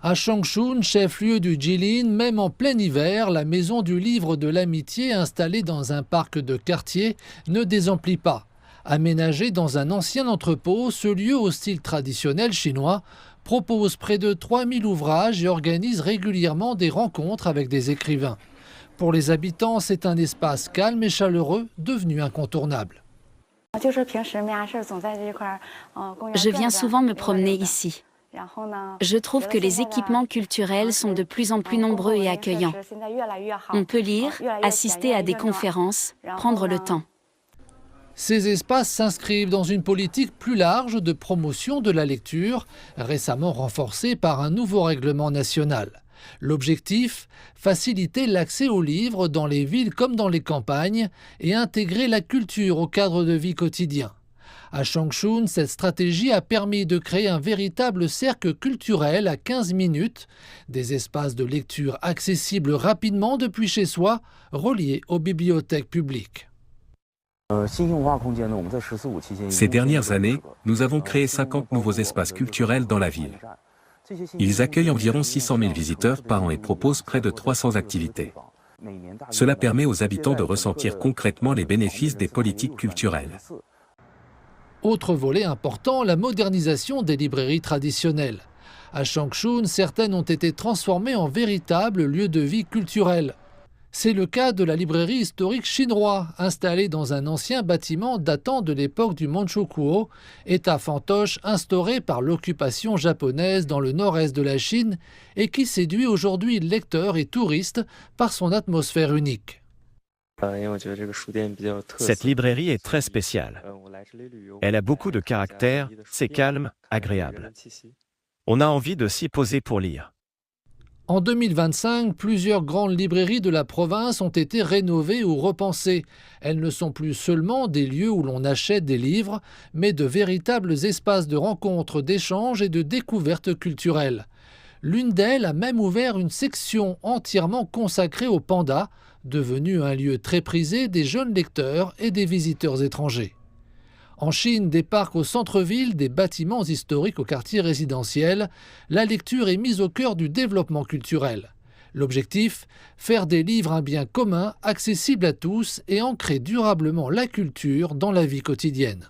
À Changchun, chef-lieu du Jilin, même en plein hiver, la maison du livre de l'amitié installée dans un parc de quartier ne désemplit pas. Aménagé dans un ancien entrepôt, ce lieu au style traditionnel chinois propose près de 3000 ouvrages et organise régulièrement des rencontres avec des écrivains. Pour les habitants, c'est un espace calme et chaleureux devenu incontournable. Je viens souvent me promener ici. Je trouve que les équipements culturels sont de plus en plus nombreux et accueillants. On peut lire, assister à des conférences, prendre le temps. Ces espaces s'inscrivent dans une politique plus large de promotion de la lecture, récemment renforcée par un nouveau règlement national. L'objectif, faciliter l'accès aux livres dans les villes comme dans les campagnes et intégrer la culture au cadre de vie quotidien. À Changchun, cette stratégie a permis de créer un véritable cercle culturel à 15 minutes, des espaces de lecture accessibles rapidement depuis chez soi, reliés aux bibliothèques publiques. Ces dernières années, nous avons créé 50 nouveaux espaces culturels dans la ville. Ils accueillent environ 600 000 visiteurs par an et proposent près de 300 activités. Cela permet aux habitants de ressentir concrètement les bénéfices des politiques culturelles. Autre volet important, la modernisation des librairies traditionnelles. À Changchun, certaines ont été transformées en véritables lieux de vie culturels. C'est le cas de la librairie historique Shinroi, installée dans un ancien bâtiment datant de l'époque du Manchukuo, état fantoche instauré par l'occupation japonaise dans le nord-est de la Chine et qui séduit aujourd'hui lecteurs et touristes par son atmosphère unique. Cette librairie est très spéciale. Elle a beaucoup de caractère, c'est calme, agréable. On a envie de s'y poser pour lire. En 2025, plusieurs grandes librairies de la province ont été rénovées ou repensées. Elles ne sont plus seulement des lieux où l'on achète des livres, mais de véritables espaces de rencontres, d'échanges et de découvertes culturelles. L'une d'elles a même ouvert une section entièrement consacrée aux pandas, devenu un lieu très prisé des jeunes lecteurs et des visiteurs étrangers. En Chine, des parcs au centre-ville, des bâtiments historiques au quartier résidentiel, la lecture est mise au cœur du développement culturel. L'objectif, faire des livres un bien commun, accessible à tous et ancrer durablement la culture dans la vie quotidienne.